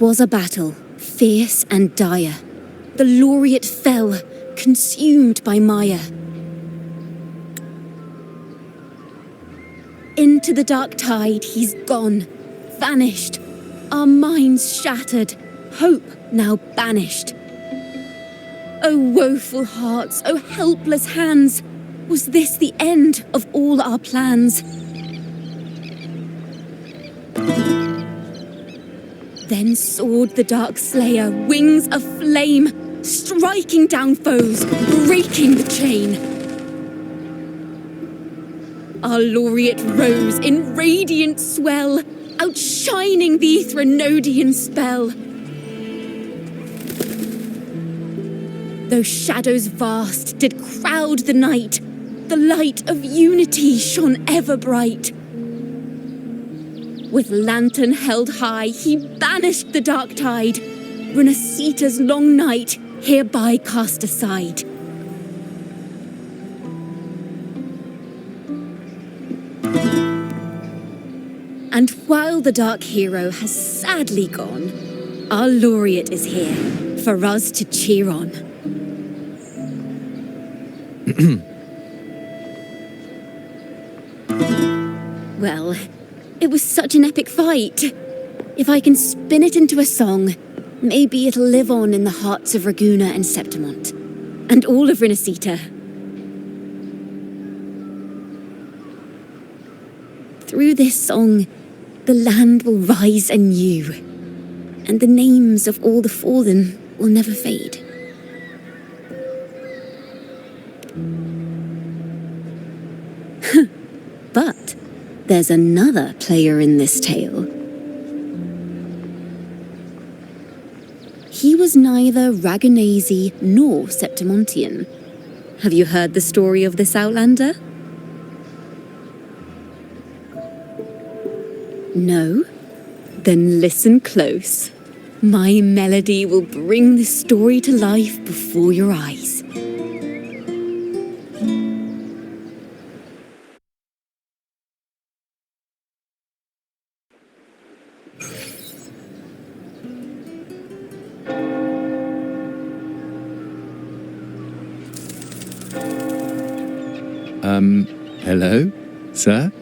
'Twas a battle, fierce and dire. The laureate fell, consumed by mire. Into the dark tide he's gone, vanished. Our minds shattered, hope now banished. O woeful hearts, O helpless hands, was this the end of all our plans? Then soared the dark slayer, wings aflame, striking down foes, breaking the chain. Our laureate rose in radiant swell, outshining the Threnodian spell. Though shadows vast did crowd the night, the light of unity shone ever bright. With lantern held high, he banished the dark tide, Renasita's long night hereby cast aside. And while the dark hero has sadly gone, our laureate is here for us to cheer on. Well, it was such an epic fight. If I can spin it into a song, maybe it'll live on in the hearts of Raguna and Septimont, and all of Renasita. Through this song, the land will rise anew, and the names of all the fallen will never fade. But there's another player in this tale. He was neither Raganese nor Septimontian. Have you heard the story of this outlander? No? Then listen close. My melody will bring this story to life before your eyes. Hello, sir?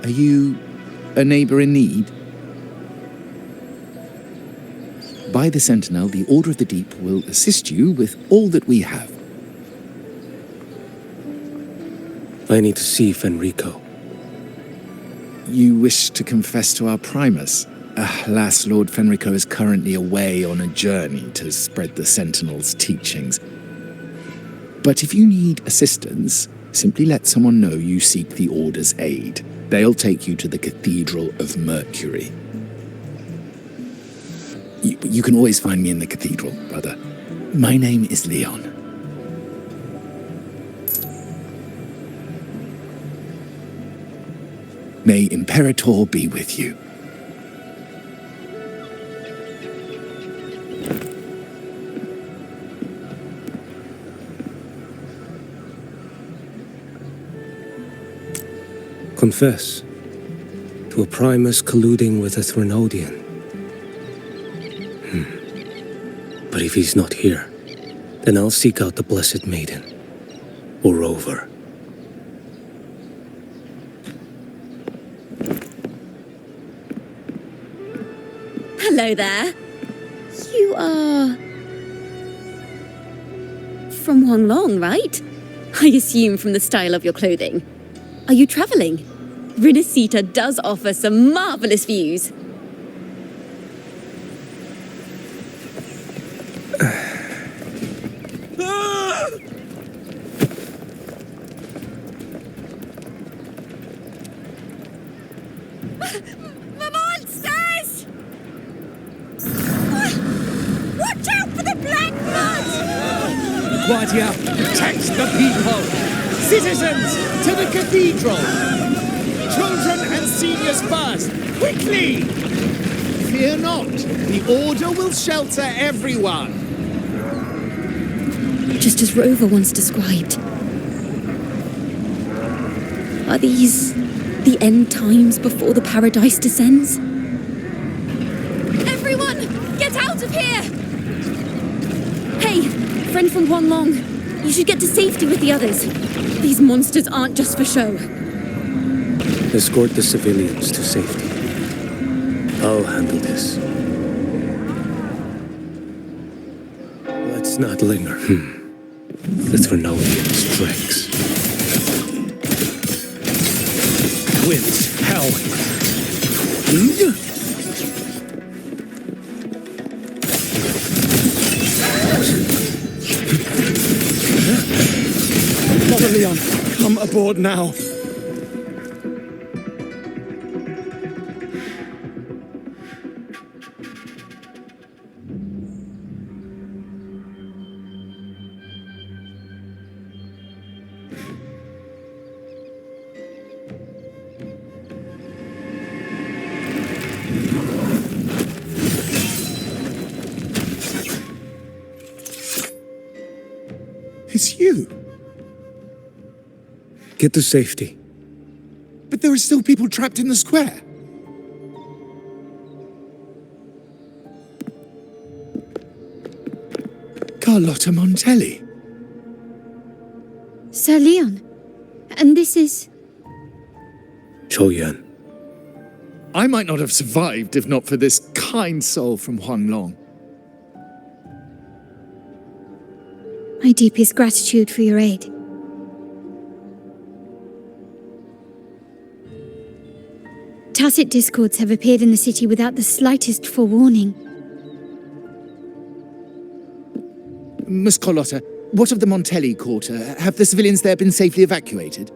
Are you a neighbour in need? By the Sentinel, the Order of the Deep will assist you with all that we have. I need to see Fenrico. You wish to confess to our Primus? Alas, Lord Fenrico is currently away on a journey to spread the Sentinel's teachings. But if you need assistance, simply let someone know you seek the Order's aid. They'll take you to the Cathedral of Mercury. You can always find me in the cathedral, brother. My name is Leon. May Imperator be with you. Confess to a Primus colluding with a Threnodian. But if he's not here, then I'll seek out the Blessed Maiden, or Rover. Hello there. You are... from Huanglong, right? I assume from the style of your clothing. Are you travelling? Renasita does offer some marvellous views. The monsters! Watch out for the black blood! Guardia, protect the people! Citizens, to the cathedral! Children and seniors first! Quickly! Fear not, the Order will shelter everyone! Just as Rover once described. Are these the end times before the paradise descends? Everyone, get out of here! Hey, friend from Huanglong, you should get to safety with the others. These monsters aren't just for show. Escort the civilians to safety. I'll handle this. Let's not linger. The Thrinovians' tricks. Winds, hell. Mother Leon, come aboard now. It's you. Get to safety. But there are still people trapped in the square. Carlotta Montelli. Sir Leon. And this is... Qiuyuan. I might not have survived if not for this kind soul from Huanglong. My deepest gratitude for your aid. Tacit discords have appeared in the city without the slightest forewarning. Miss Carlotta, what of the Montelli quarter? Have the civilians there been safely evacuated?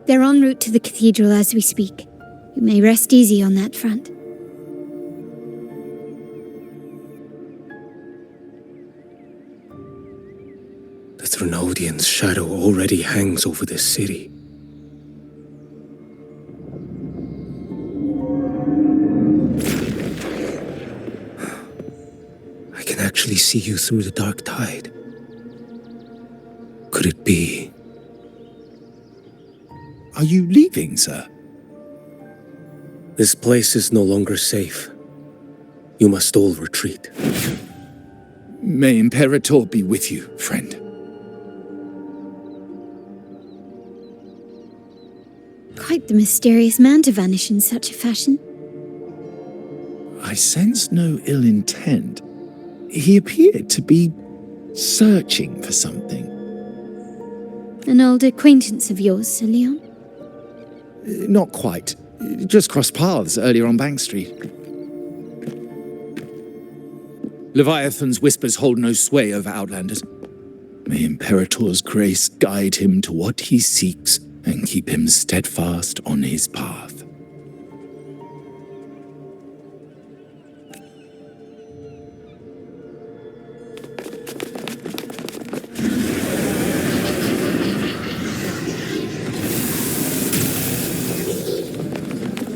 They're en route to the cathedral as we speak. You may rest easy on that front. The Thrinovians' shadow already hangs over this city. I can actually see you through the dark tide. Could it be? Are you leaving, sir? This place is no longer safe. You must all retreat. May Imperator be with you, friend. Quite the mysterious man to vanish in such a fashion. I sense no ill intent. He appeared to be searching for something. An old acquaintance of yours, Sir Leon? Not quite. Just crossed paths earlier on Bank Street. Leviathan's whispers hold no sway over Outlanders. May Imperator's grace guide him to what he seeks and keep him steadfast on his path.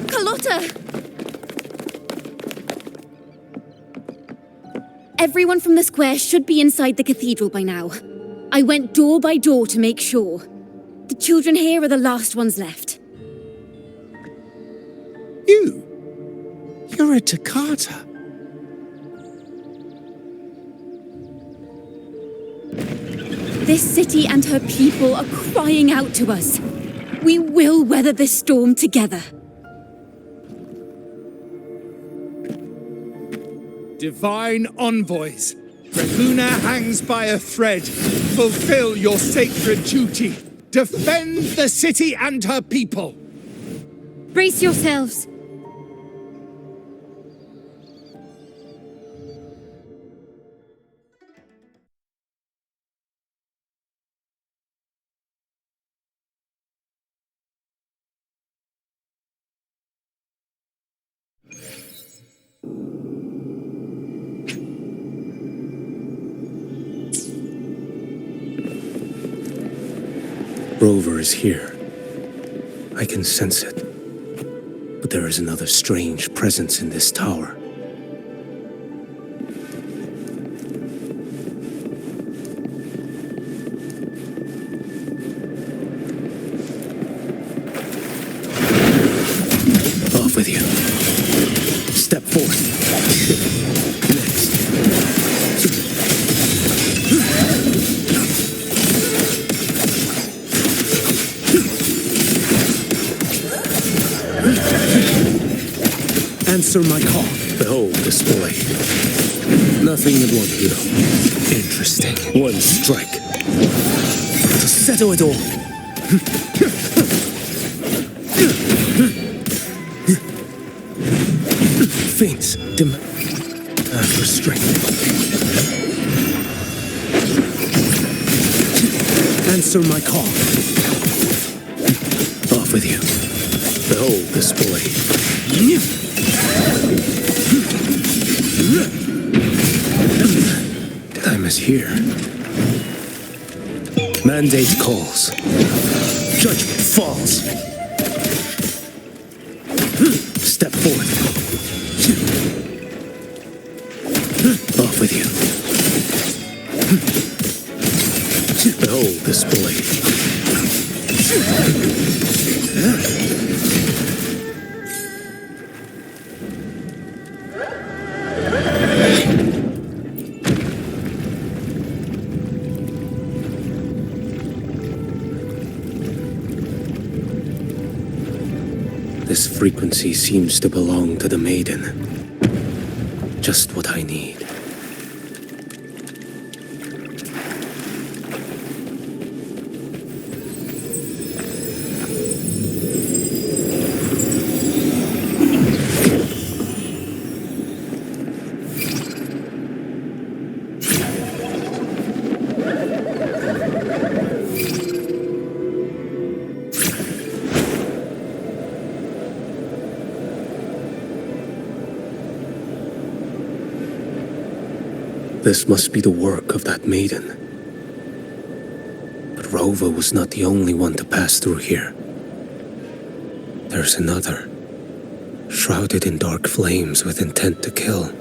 Carlotta! Everyone from the square should be inside the cathedral by now. I went door by door to make sure. The children here are the last ones left. You're a Toccata. This city and her people are crying out to us. We will weather this storm together. Divine envoys, Rahuna hangs by a thread. Fulfill your sacred duty. Defend the city and her people. Brace yourselves! Rover is here. I can sense it. But there is another strange presence in this tower. Answer my call. Behold this boy. Nothing in one hero. Interesting. One strike. To settle it all. Feints. Restraint. Answer my call. Off with you. Behold this boy. Did I mishear? Mandate calls. Judgment falls. Step forth. Off with you. Behold this boy. This frequency seems to belong to the maiden. Just what I need. This must be the work of that maiden. But Rova was not the only one to pass through here. There's another, shrouded in dark flames with intent to kill.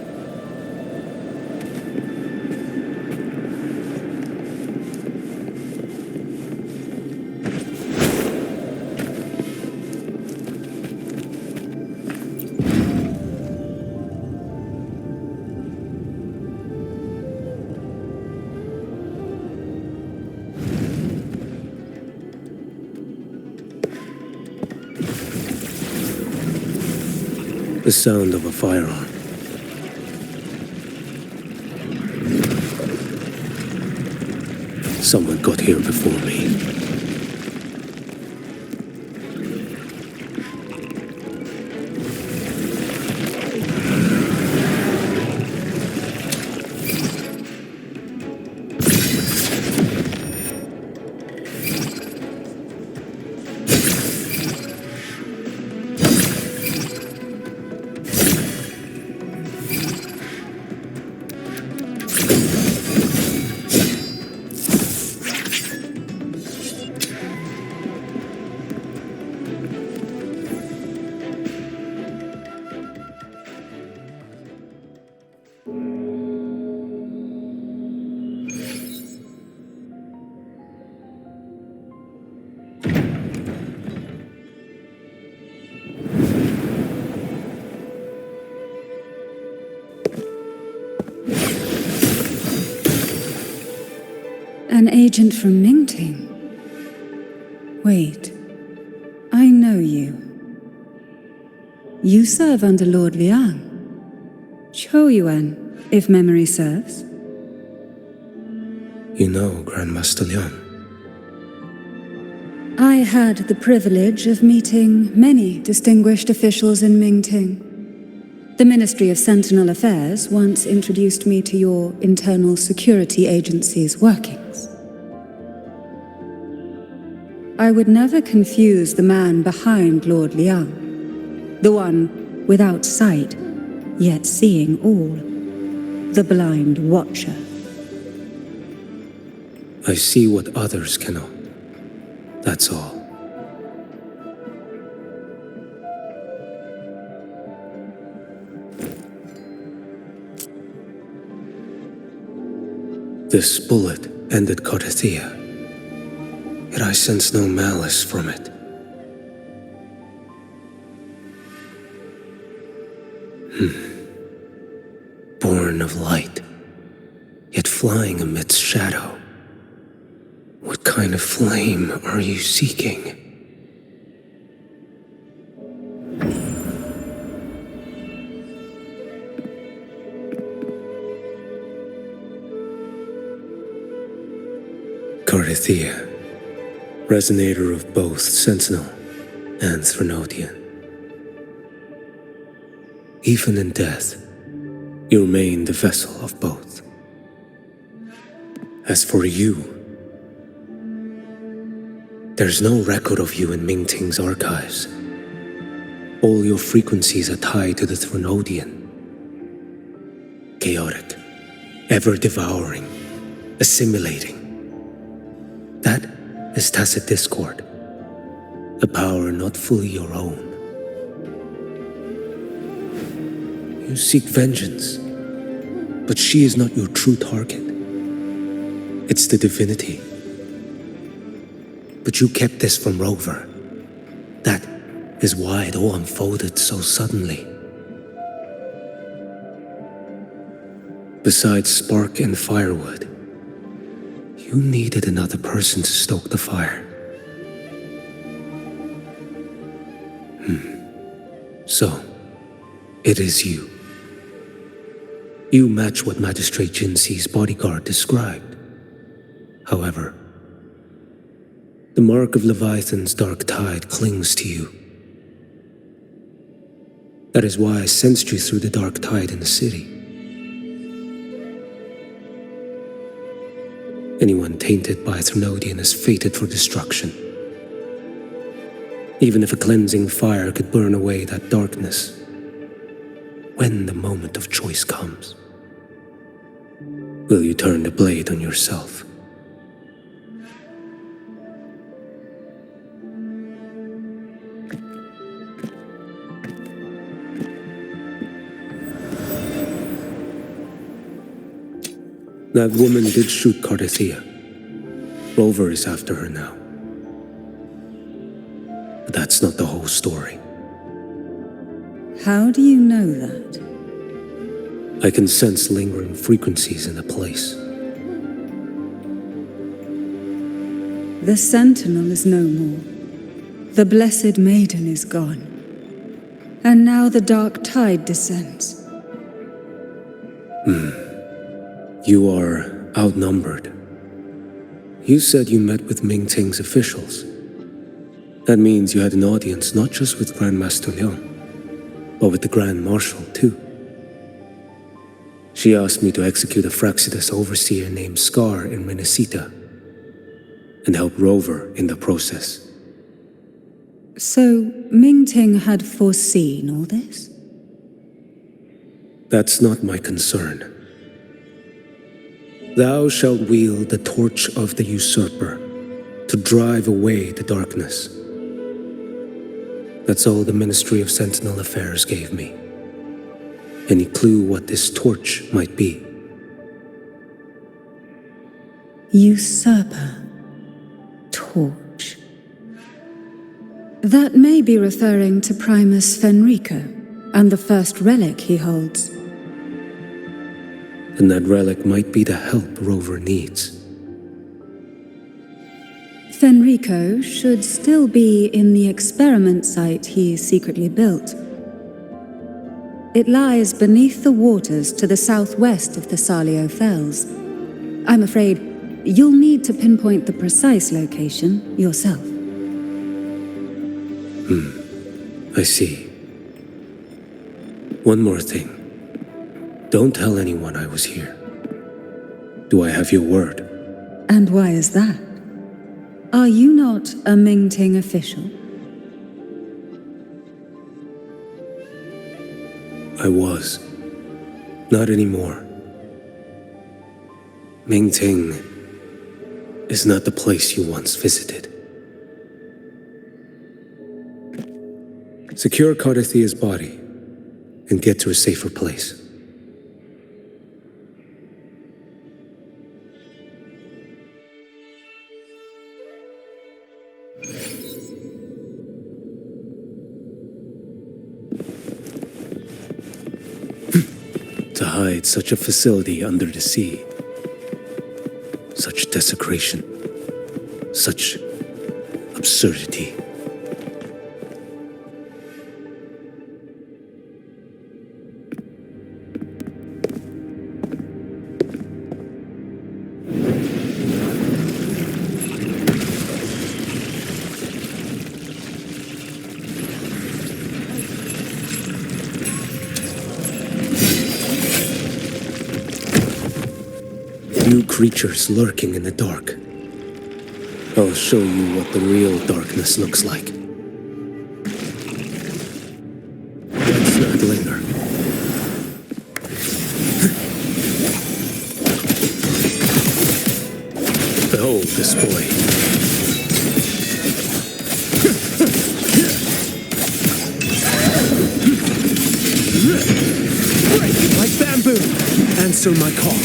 The sound of a firearm. Someone got here before me. An agent from Mingting? Wait, I know you. You serve under Lord Liang. Qiuyuan, if memory serves. You know Grandmaster Liang. I had the privilege of meeting many distinguished officials in Mingting. The Ministry of Sentinel Affairs once introduced me to your internal security agency's workings. I would never confuse the man behind Lord Liang, the one without sight, yet seeing all, the blind watcher. I see what others cannot. That's all. This bullet ended Cardathia, yet I sense no malice from it. Born of light, yet flying amidst shadow. What kind of flame are you seeking? Carithia, resonator of both Sentinel and Threnodian. Even in death, you remain the vessel of both. As for you, there's no record of you in Mingting's archives. All your frequencies are tied to the Threnodian. Chaotic, ever-devouring, assimilating. That is tacit discord, a power not fully your own. You seek vengeance, but she is not your true target. It's the divinity. But you kept this from Rover. That is why it all unfolded so suddenly. Besides spark and firewood, you needed another person to stoke the fire. So, it is you. You match what Magistrate Jinxi's bodyguard described. However, the mark of Leviathan's dark tide clings to you. That is why I sensed you through the dark tide in the city. Anyone tainted by Threnodian is fated for destruction. Even if a cleansing fire could burn away that darkness, when the moment of choice comes, will you turn the blade on yourself? That woman did shoot Carithia. Rover is after her now. But that's not the whole story. How do you know that? I can sense lingering frequencies in the place. The Sentinel is no more. The Blessed Maiden is gone. And now the dark tide descends. You are outnumbered. You said you met with Mingting's officials. That means you had an audience not just with Grandmaster Liang, but with the Grand Marshal too. She asked me to execute a Fraxidus overseer named Scar in Renacita, and help Rover in the process. So, Mingting had foreseen all this? That's not my concern. Thou shalt wield the torch of the usurper to drive away the darkness. That's all the Ministry of Sentinel Affairs gave me. Any clue what this torch might be? Usurper. Torch. That may be referring to Primus Fenrico and the first relic he holds. And that relic might be the help Rover needs. Fenrico should still be in the experiment site he secretly built. It lies beneath the waters to the southwest of the Salio Fells. I'm afraid you'll need to pinpoint the precise location yourself. I see. One more thing. Don't tell anyone I was here. Do I have your word? And why is that? Are you not a Mingting official? I was. Not anymore. Mingting is not the place you once visited. Secure Carithia's body and get to a safer place. To hide such a facility under the sea. Such desecration. Such absurdity. You creatures lurking in the dark. I'll show you what the real darkness looks like. Let's not linger. Behold this boy. Break like bamboo. Answer my call.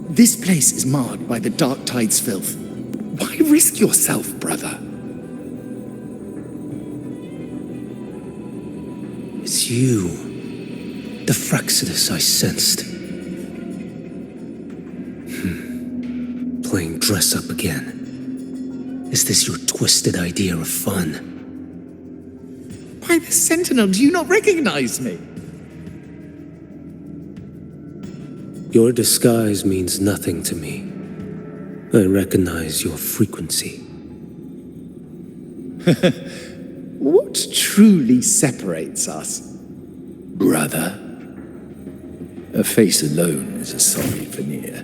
This place is marred by the dark tide's filth. Why risk yourself, brother? It's you. The Fraxidus I sensed. Playing dress up again. Is this your twisted idea of fun? By the Sentinel, do you not recognize me? Your disguise means nothing to me. I recognize your frequency. What truly separates us? Brother? A face alone is a sorry veneer.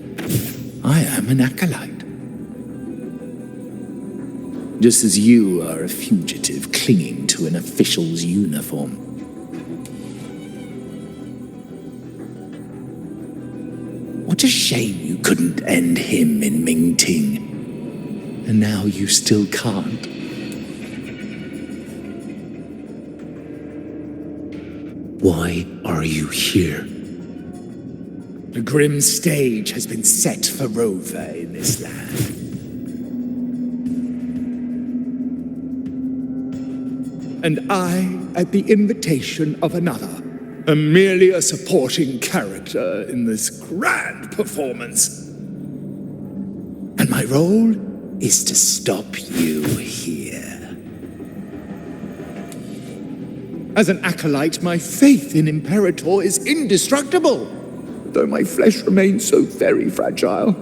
I am an acolyte. Just as you are a fugitive clinging to an official's uniform. What a shame you couldn't end him in Mingting. And now you still can't. Why are you here? The grim stage has been set for Rover in this land. And I, at the invitation of another, am merely a supporting character in this grand performance. And my role is to stop you here. As an acolyte, my faith in Imperator is indestructible, though my flesh remains so very fragile.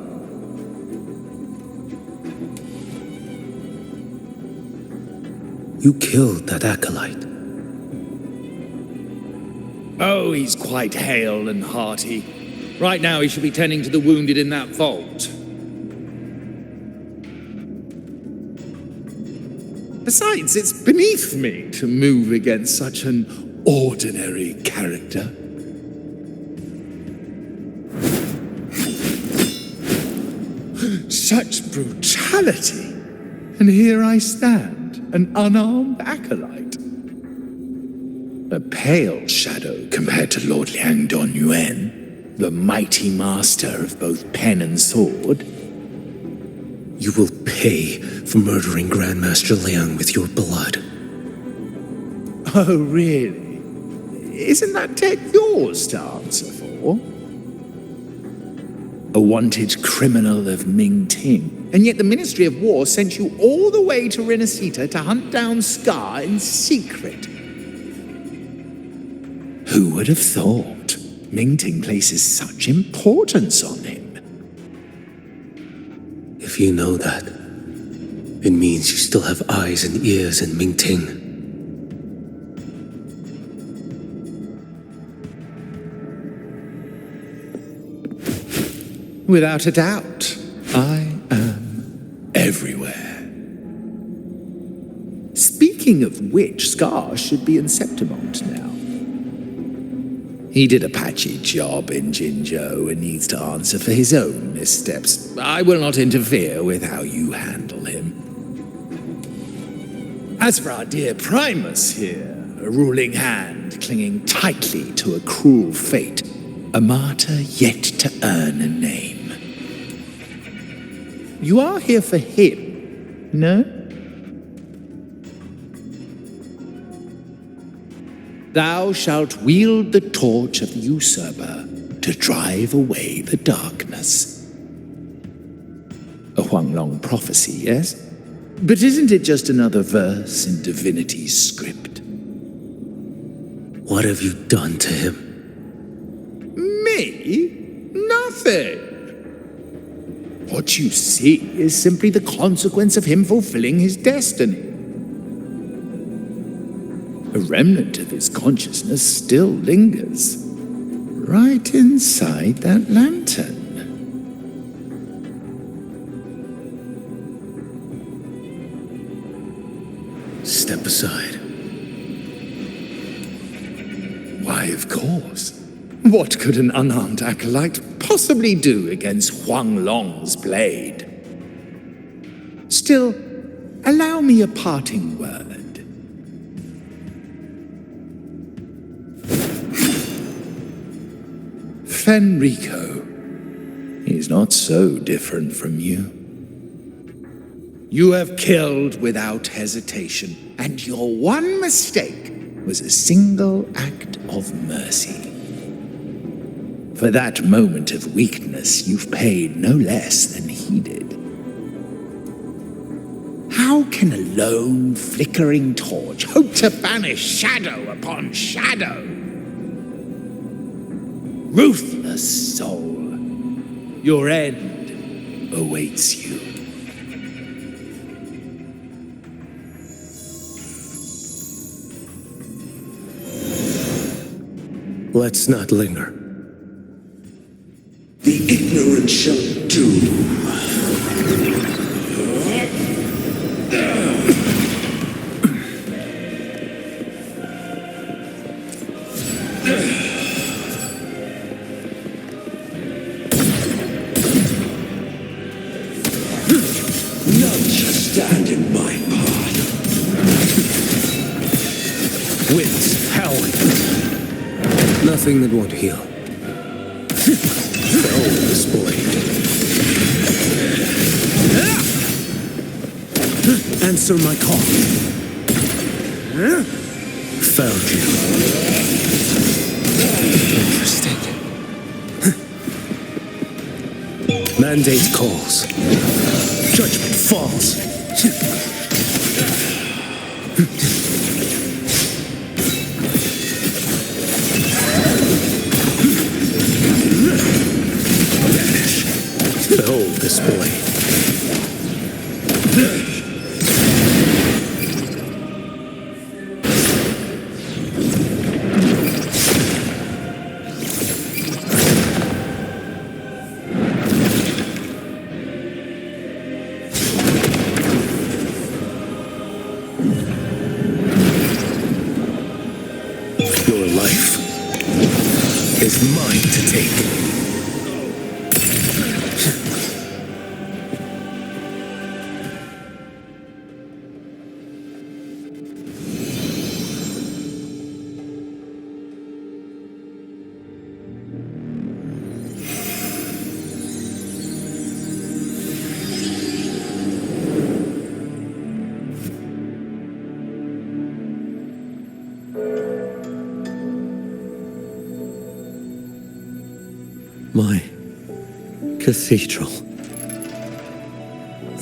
You killed that acolyte. Oh, he's quite hale and hearty. Right now he should be tending to the wounded in that vault. Besides, it's beneath me to move against such an ordinary character. Such brutality! And here I stand, an unarmed acolyte. A pale shadow compared to Lord Liang Donyuan, the mighty master of both pen and sword. You will pay for murdering Grandmaster Liang with your blood. Oh, really? Isn't that tech yours to answer for? A wanted criminal of Mingting, and yet the Ministry of War sent you all the way to Renacita to hunt down Scar in secret. Who would have thought Mingting places such importance on him? If you know that, it means you still have eyes and ears in Mingting. Without a doubt, I am everywhere. Speaking of which, Scar should be in Septimont now. He did a patchy job in Jinzhou and needs to answer for his own missteps. I will not interfere with how you handle him. As for our dear Primus here, a ruling hand clinging tightly to a cruel fate, a martyr yet to earn a name. You are here for him, no? Thou shalt wield the torch of the usurper to drive away the darkness. A Huanglong prophecy, yes? But isn't it just another verse in divinity's script? What have you done to him? Me? Nothing. What you see is simply the consequence of him fulfilling his destiny. A remnant of his consciousness still lingers, right inside that lantern. Step aside. Why, of course. What could an unarmed acolyte possibly do against Huanglong's blade? Still, allow me a parting word. Fenrico is not so different from you. You have killed without hesitation, and your one mistake was a single act of mercy. For that moment of weakness, you've paid no less than he did. How can a lone, flickering torch hope to banish shadow upon shadow? Ruthless soul, your end awaits you. Let's not linger. The ignorant shall do. None shall stand in my path. Winds howling. Nothing that won't heal. Behold this blade. Answer my call. Found you. Interesting. Mandate calls. Judgment falls. Behold this blade. Your life is mine to take. My cathedral.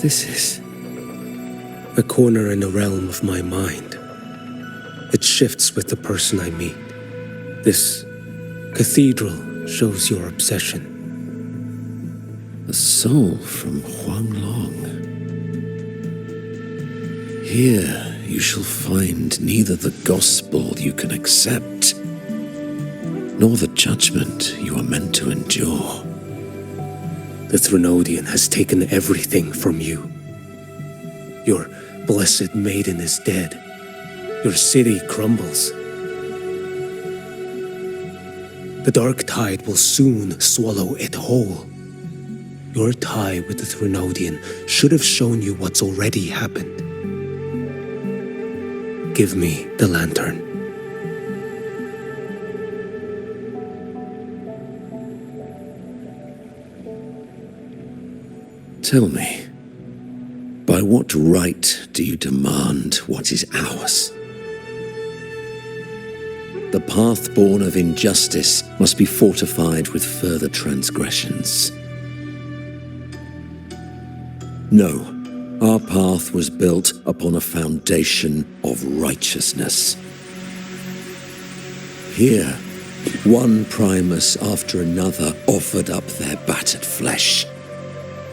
This is a corner in the realm of my mind. It shifts with the person I meet. This cathedral shows your obsession. A soul from Huanglong. Here you shall find neither the gospel you can accept, nor the judgment you are meant to endure. The Threnodian has taken everything from you. Your blessed maiden is dead. Your city crumbles. The dark tide will soon swallow it whole. Your tie with the Threnodian should have shown you what's already happened. Give me the lantern. Tell me, by what right do you demand what is ours? The path born of injustice must be fortified with further transgressions. No, our path was built upon a foundation of righteousness. Here, one primus after another offered up their battered flesh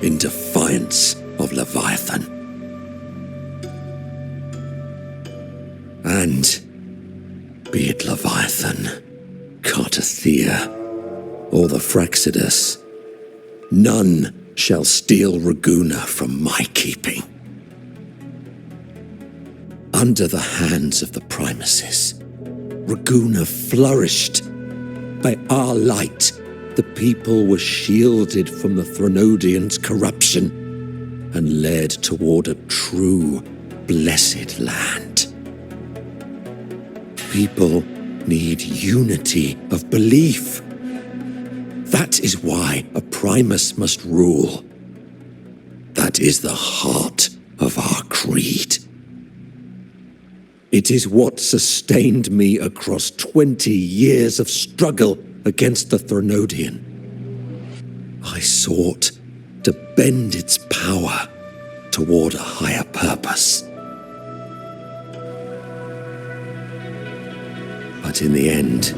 in defiance of Leviathan. And be it Leviathan, Cartathea, or the Fraxidus, none shall steal Raguna from my keeping. Under the hands of the primuses, Raguna flourished. By our light, the people were shielded from the Threnodians' corruption and led toward a true, blessed land. People need unity of belief. That is why a primus must rule. That is the heart of our creed. It is what sustained me across 20 years of struggle against the Threnodian. I sought to bend its power toward a higher purpose. But in the end,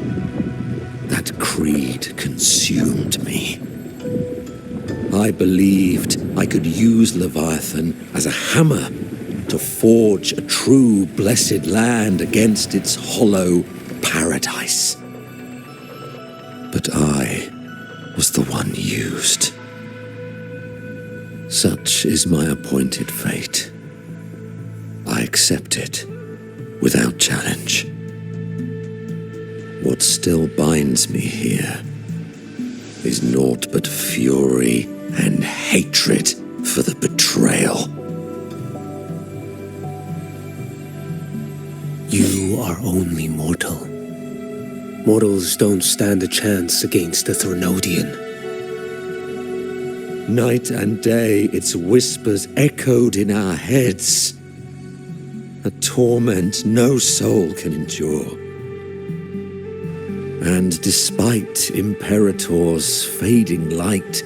that creed consumed me. I believed I could use Leviathan as a hammer to forge a true blessed land against its hollow paradise. But I was the one used. Such is my appointed fate. I accept it without challenge. What still binds me here is naught but fury and hatred for the betrayal. You are only mortal. Mortals don't stand a chance against the Threnodian. Night and day, its whispers echoed in our heads. A torment no soul can endure. And despite Imperator's fading light,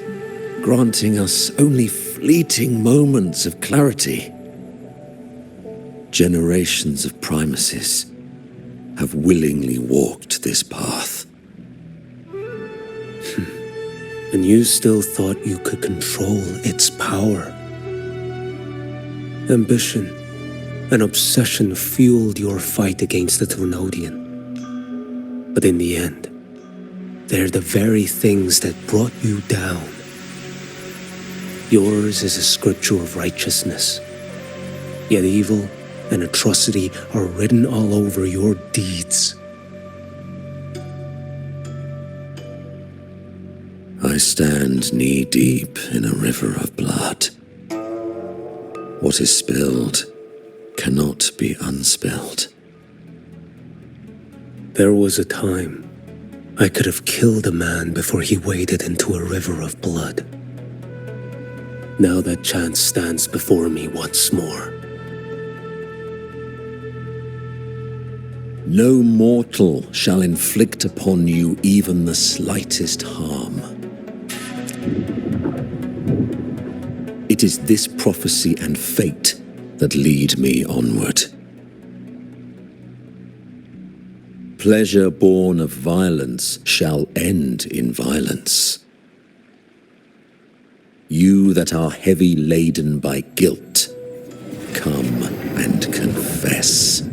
granting us only fleeting moments of clarity, generations of primuses have willingly walked this path. And you still thought you could control its power. Ambition and obsession fueled your fight against the Threnodian. But in the end, they're the very things that brought you down. Yours is a scripture of righteousness, yet evil and atrocity are written all over your deeds. I stand knee-deep in a river of blood. What is spilled cannot be unspilled. There was a time I could have killed a man before he waded into a river of blood. Now that chance stands before me once more. No mortal shall inflict upon you even the slightest harm. It is this prophecy and fate that lead me onward. Pleasure born of violence shall end in violence. You that are heavy laden by guilt, come and confess.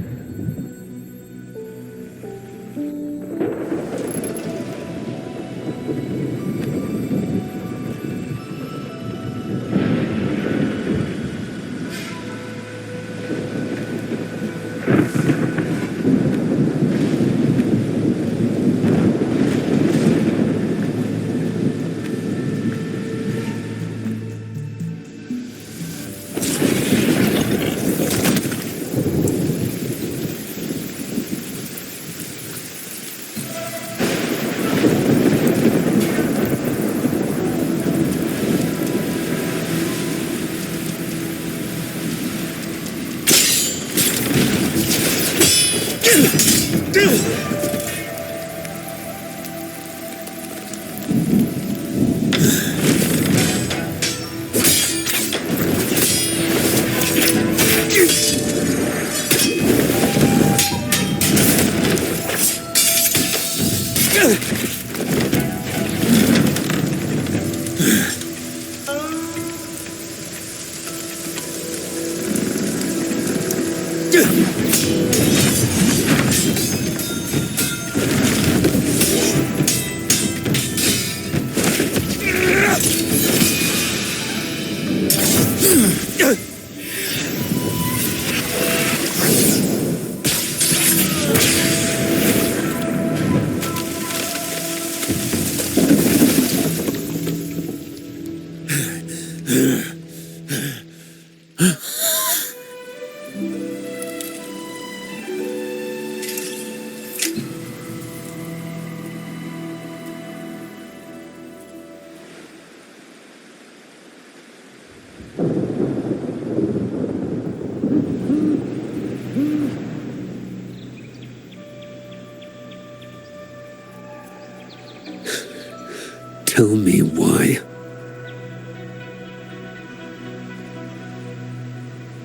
Tell me why.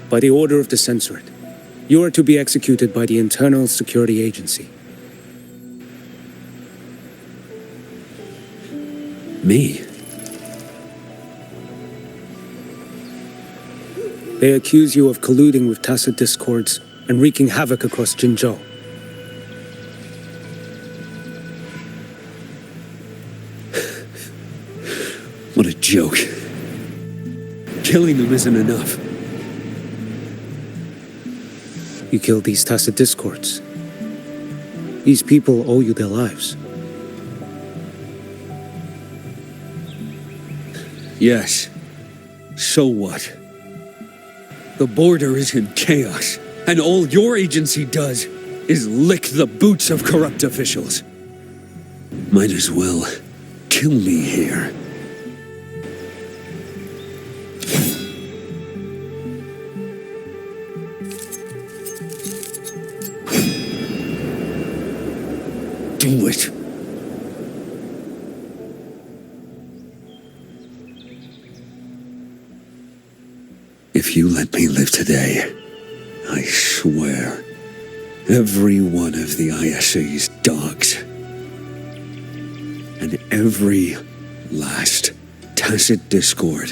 By the order of the Censorate, you are to be executed by the Internal Security Agency. Me? They accuse you of colluding with tacit discords and wreaking havoc across Jinzhou. What a joke. Killing them isn't enough. You killed these tacit discords. These people owe you their lives. Yes. So what? The border is in chaos, and all your agency does is lick the boots of corrupt officials. Might as well kill me here. Do it. If you let me live today, I swear, every one of the ISA's dogs, and every last tacit discord,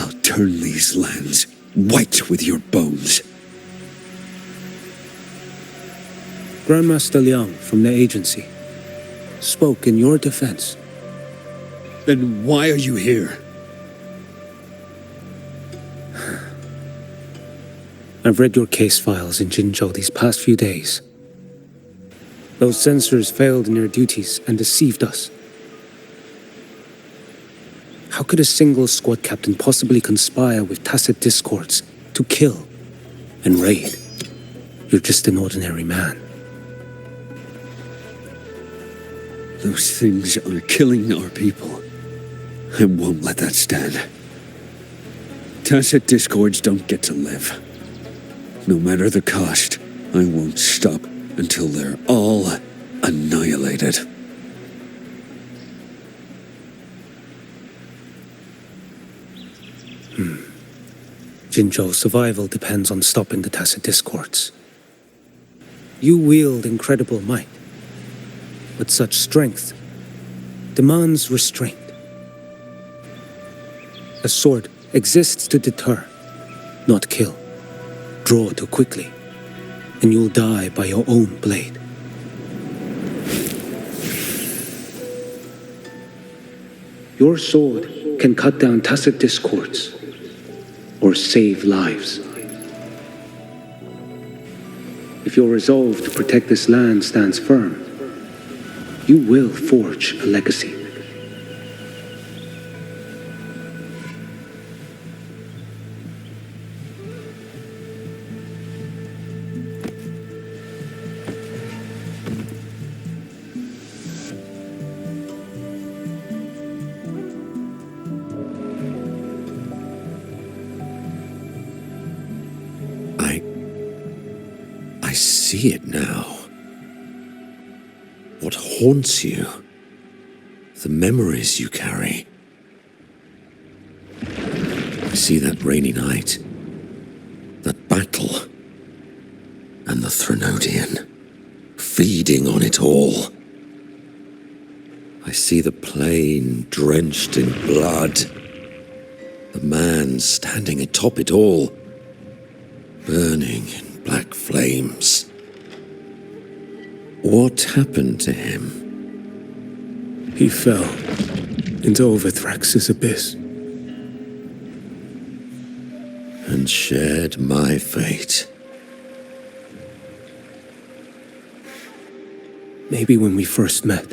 I'll turn these lands white with your bones. Grandmaster Liang from the agency spoke in your defense. Then why are you here? I've read your case files in Jinzhou these past few days. Those censors failed in their duties and deceived us. How could a single squad captain possibly conspire with tacit discords to kill and raid? You're just an ordinary man. Those things are killing our people. I won't let that stand. Tacit discords don't get to live. No matter the cost, I won't stop until they're all annihilated. Jinzhou's survival depends on stopping the tacit discords. You wield incredible might, but such strength demands restraint. A sword exists to deter, not kill. Draw too quickly, and you'll die by your own blade. Your sword can cut down tacit discords, or save lives. If your resolve to protect this land stands firm, you will forge a legacy. I see it now. What haunts you? The memories you carry. I see that rainy night, that battle, and the Threnodian, feeding on it all. I see the plain drenched in blood, the man standing atop it all, burning in flames. What happened to him? He fell into Overthrax's abyss. And shared my fate. Maybe when we first met,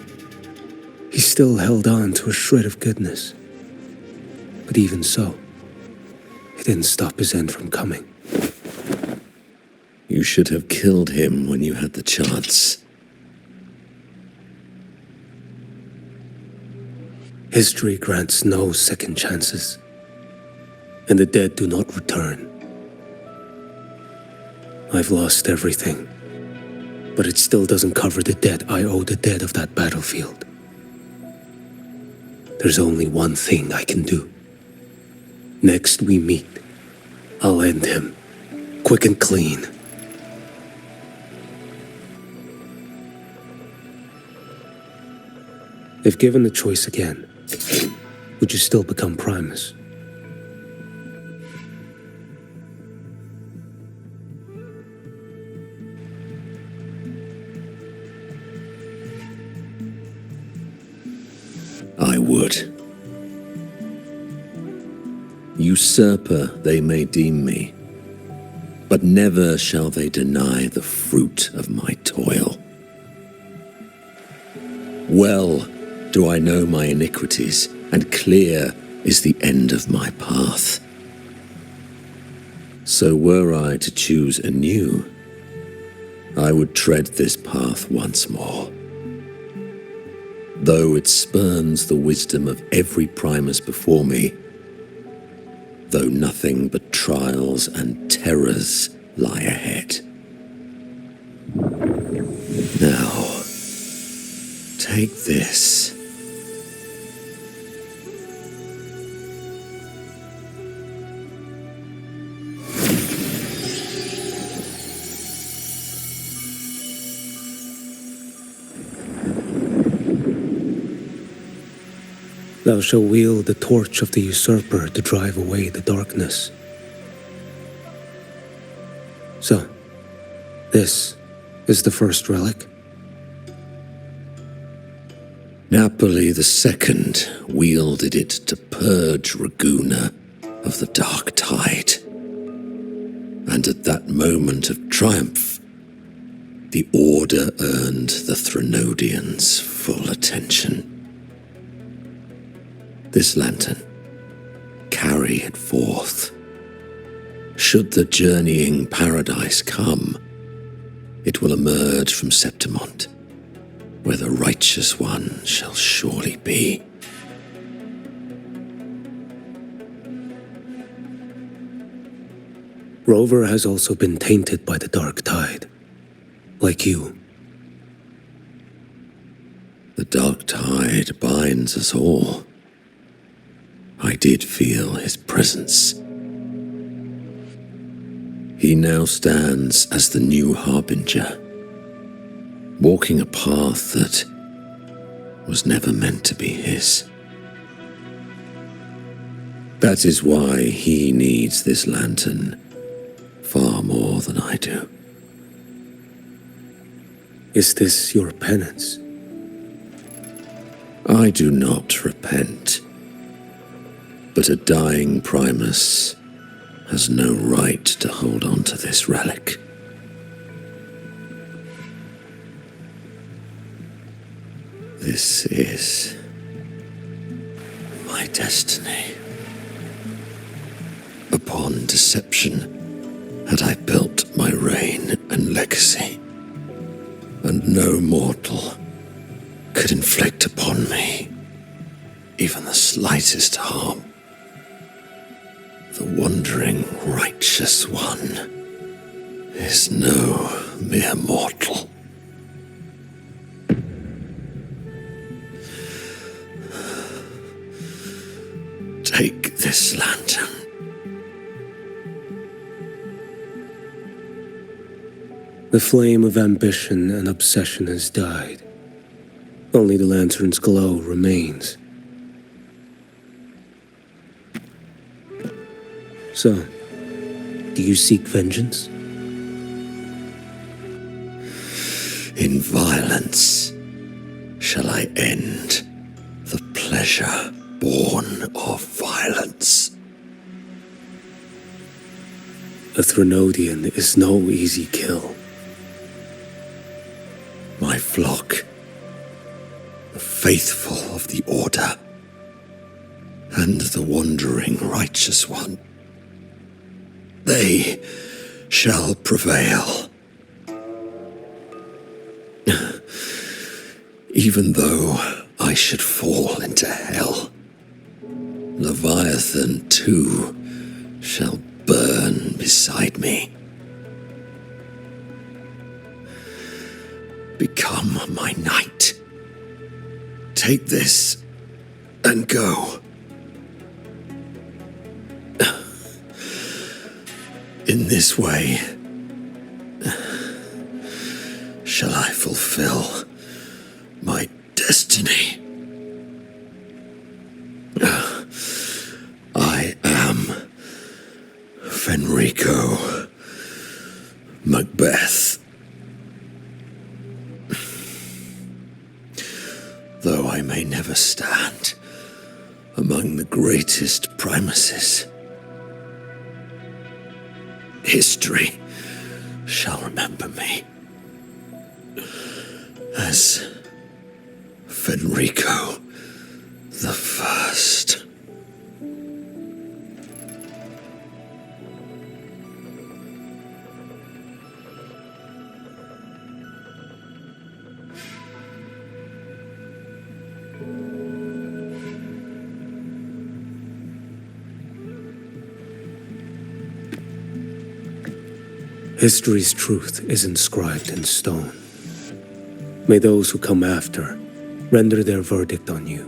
he still held on to a shred of goodness. But even so, it didn't stop his end from coming. You should have killed him when you had the chance. History grants no second chances, and the dead do not return. I've lost everything, but it still doesn't cover the debt I owe the dead of that battlefield. There's only one thing I can do. Next we meet, I'll end him, quick and clean. If given the choice again, would you still become Primus? I would. Usurper they may deem me, but never shall they deny the fruit of my toil. Well do I know my iniquities, and clear is the end of my path. So were I to choose anew, I would tread this path once more. Though it spurns the wisdom of every Primus before me, though nothing but trials and terrors lie ahead. Now, take this. Thou shalt wield the torch of the usurper to drive away the darkness. So, this is the first relic? Napoli II wielded it to purge Ragusa of the dark tide. And at that moment of triumph, the Order earned the Threnodians full attention. This lantern, carry it forth. Should the journeying paradise come, it will emerge from Septimont, where the righteous one shall surely be. Rover has also been tainted by the dark tide, like you. The dark tide binds us all. I did feel his presence. He now stands as the new harbinger, walking a path that was never meant to be his. That is why he needs this lantern far more than I do. Is this your penance? I do not repent. But a dying Primus has no right to hold on to this relic. This is my destiny. Upon deception had I built my reign and legacy, and no mortal could inflict upon me even the slightest harm. The wandering righteous one is no mere mortal. Take this lantern. The flame of ambition and obsession has died. Only the lantern's glow remains. So, do you seek vengeance? In violence shall I end the pleasure born of violence. A Threnodian is no easy kill. My flock, the faithful of the Order, and the wandering righteous one, they shall prevail. Even though I should fall into hell, Leviathan too shall burn beside me. Become my knight. Take this and go. In this way shall I fulfill my destiny. I am Fenrico Macbeth. Though I may never stand among the greatest primuses, history shall remember me as Fenrico the First. History's truth is inscribed in stone. May those who come after render their verdict on you.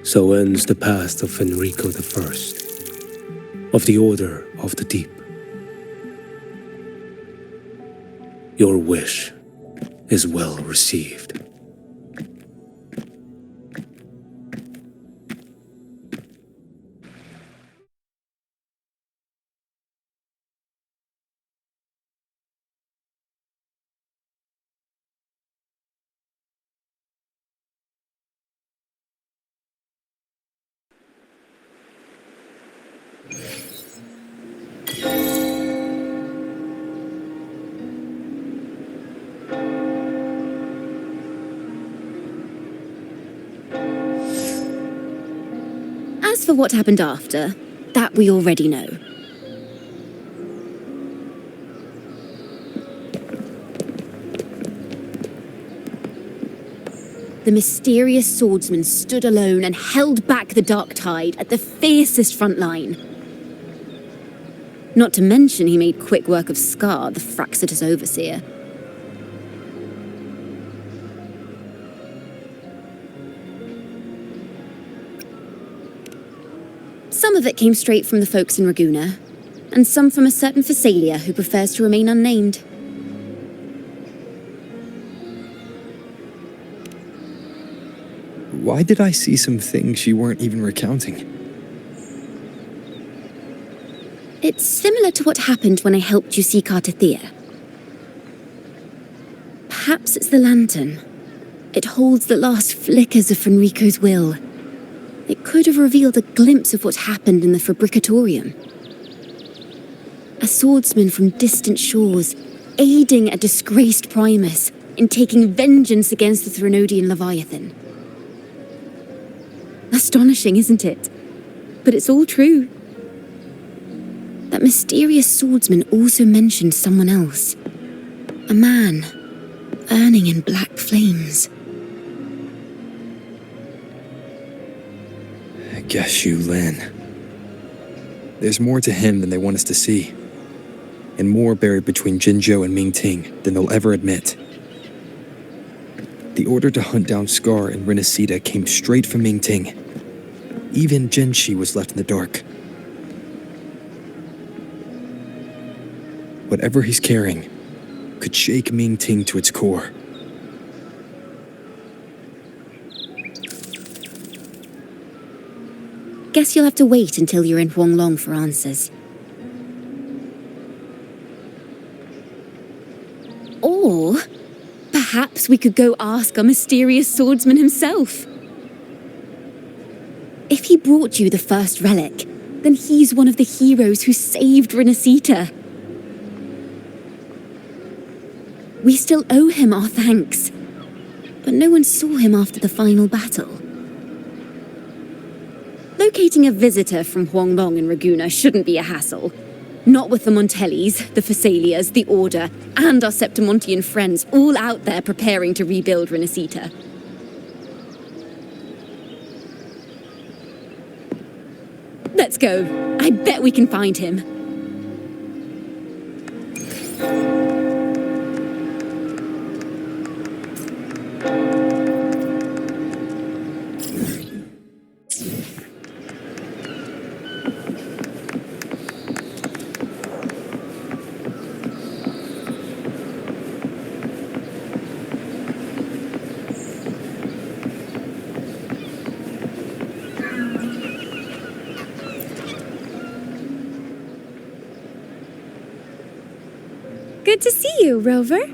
So ends the path of Fenrico I, of the Order of the Deep. Your wish is well received. As for what happened after, that we already know. The mysterious swordsman stood alone and held back the dark tide at the fiercest front line. Not to mention he made quick work of Scar, the Fraxitous overseer. Some of it came straight from the folks in Raguna, and some from a certain Phasalia who prefers to remain unnamed. Why did I see some things you weren't even recounting? It's similar to what happened when I helped you seek Artathea. Perhaps it's the lantern. It holds the last flickers of Fenrico's will. It could have revealed a glimpse of what happened in the Fabricatorium. A swordsman from distant shores, aiding a disgraced Primus in taking vengeance against the Threnodian Leviathan. Astonishing, isn't it? But it's all true. That mysterious swordsman also mentioned someone else. A man, burning in black flames. Qiuyuan. There's more to him than they want us to see. And more buried between Jinzhou and Mingting than they'll ever admit. The order to hunt down Scar and Renacida came straight from Mingting. Even Jinshi was left in the dark. Whatever he's carrying could shake Ming-Ting to its core. Guess you'll have to wait until you're in Huanglong for answers. Or perhaps we could go ask our mysterious swordsman himself. If he brought you the first relic, then he's one of the heroes who saved Renacita. We still owe him our thanks, but no one saw him after the final battle. Locating a visitor from Huanglong and Raguna shouldn't be a hassle. Not with the Montellis, the Phassalias, the Order, and our Septimontian friends all out there preparing to rebuild Renacita. Let's go. I bet we can find him. Good to see you, Rover.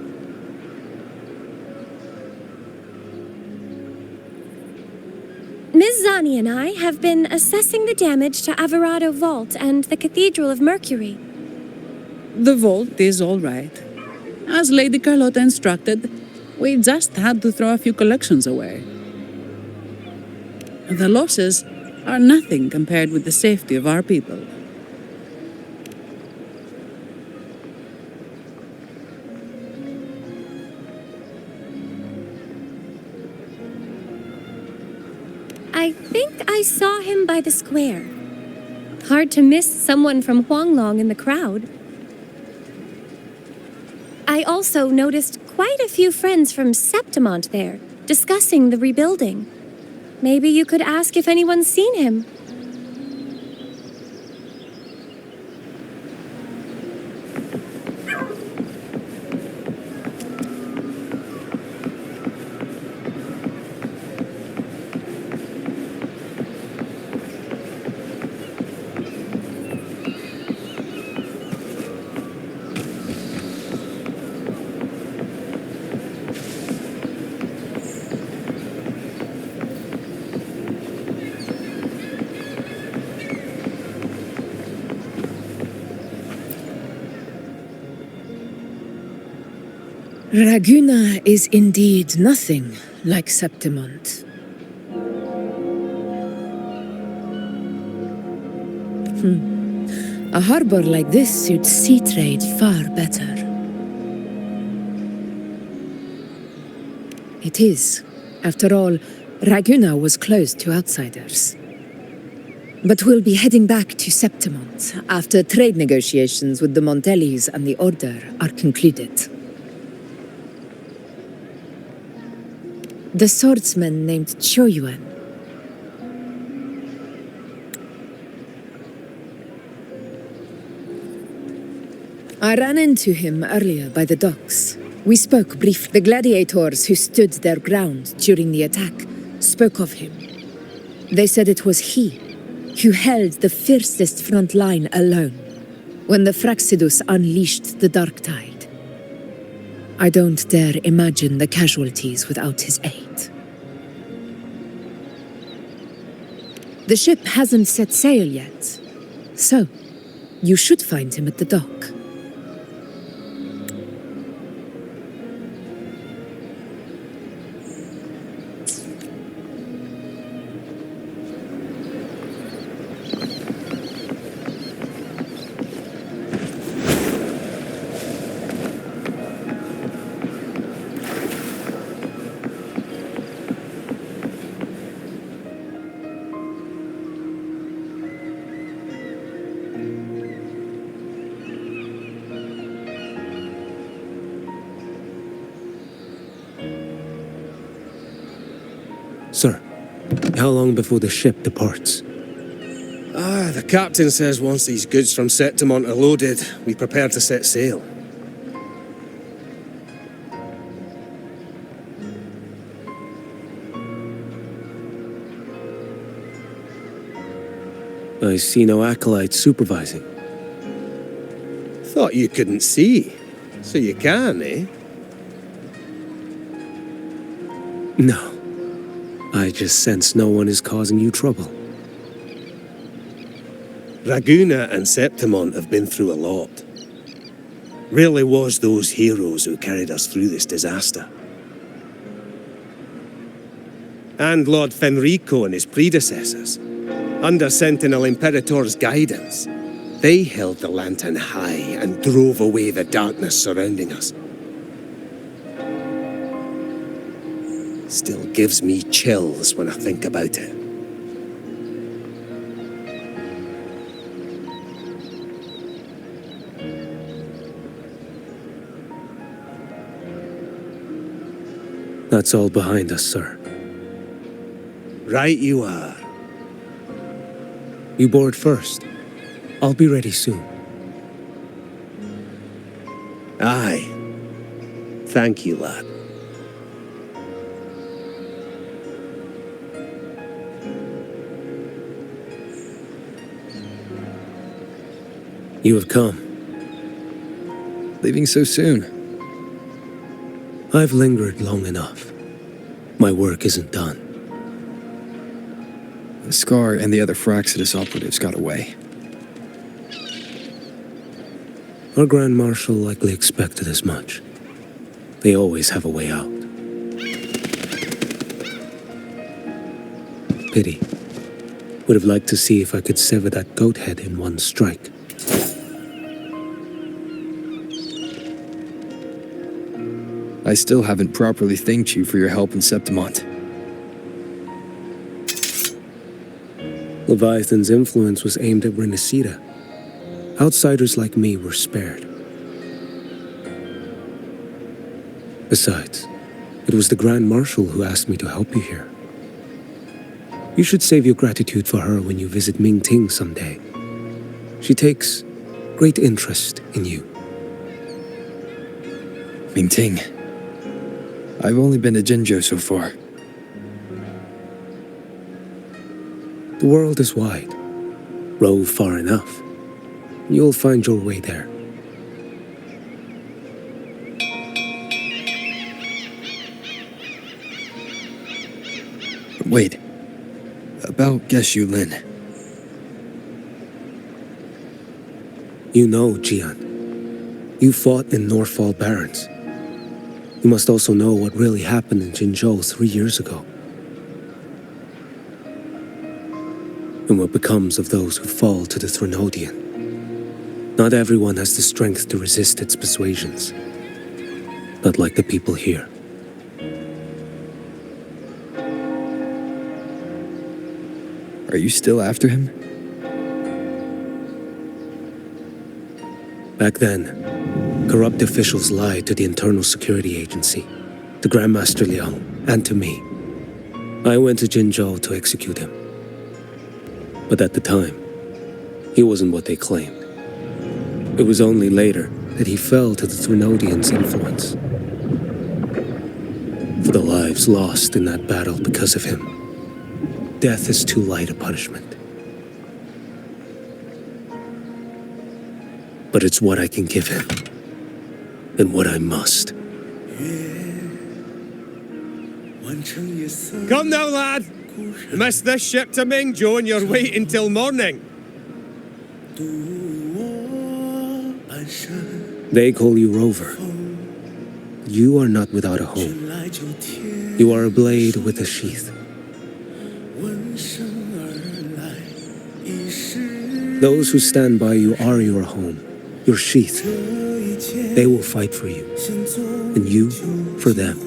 Ms. Zani and I have been assessing the damage to Averado Vault and the Cathedral of Mercury. The vault is all right. As Lady Carlotta instructed, we just had to throw a few collections away. The losses are nothing compared with the safety of our people. I think I saw him by the square. Hard to miss someone from Huanglong in the crowd. I also noticed quite a few friends from Septimont there, discussing the rebuilding. Maybe you could ask if anyone's seen him. Raguna is indeed nothing like Septimont. A harbor like this suits sea trade far better. It is. After all, Raguna was closed to outsiders. But we'll be heading back to Septimont after trade negotiations with the Montellis and the Order are concluded. The swordsman named Qiuyuan. I ran into him earlier by the docks. We spoke briefly. The gladiators who stood their ground during the attack spoke of him. They said it was he who held the fiercest front line alone when the Fraxidus unleashed the Dark Tide. I don't dare imagine the casualties without his aid. The ship hasn't set sail yet, so you should find him at the dock. Sir, how long before the ship departs? The captain says once these goods from Septimont are loaded, we prepare to set sail. I see no acolytes supervising. Thought you couldn't see. So you can, eh? No. I just sense no one is causing you trouble. Raguna and Septimont have been through a lot. Really was those heroes who carried us through this disaster. And Lord Fenrico and his predecessors, under Sentinel Imperator's guidance, they held the lantern high and drove away the darkness surrounding us. Still gives me chills when I think about it. That's all behind us, sir. Right you are. You board first. I'll be ready soon. Aye. Thank you, lad. You have come. Leaving so soon? I've lingered long enough. My work isn't done. The Scar and the other Fraxidus operatives got away. Our Grand Marshal likely expected as much. They always have a way out. Pity. Would have liked to see if I could sever that goat head in one strike. I still haven't properly thanked you for your help in Septimont. Leviathan's influence was aimed at Renacida. Outsiders like me were spared. Besides, it was the Grand Marshal who asked me to help you here. You should save your gratitude for her when you visit Mingting someday. She takes great interest in you. Mingting. I've only been to Jinzhou so far. The world is wide. Rove far enough. You'll find your way there. Wait. About Qiuyuan. You know, Qiuyuan. You fought in Northfall Barrens. You must also know what really happened in Jinzhou 3 years ago. And what becomes of those who fall to the Threnodian. Not everyone has the strength to resist its persuasions. Not like the people here. Are you still after him? Back then, corrupt officials lied to the Internal Security Agency, to Grandmaster Liang, and to me. I went to Jinzhou to execute him. But at the time, he wasn't what they claimed. It was only later that he fell to the Threnodians' influence. For the lives lost in that battle because of him, death is too light a punishment. But it's what I can give him, and what I must. Come now, lad! Miss this ship to Mingzhou and you're waiting till morning. They call you Rover. You are not without a home. You are a blade with a sheath. Those who stand by you are your home, your sheath. They will fight for you, and you for them.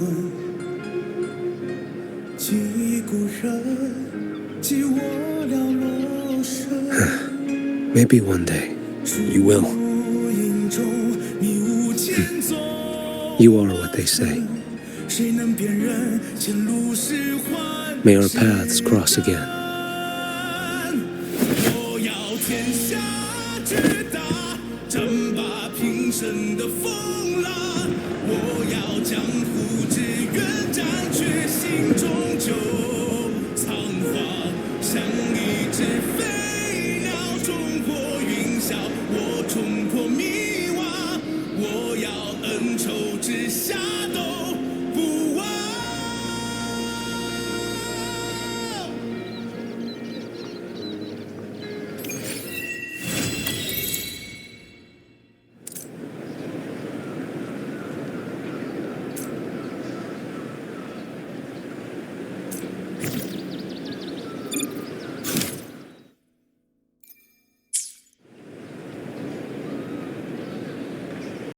Maybe one day. You will. You are what they say. May our paths cross again. 真的疯了，我要江湖之远。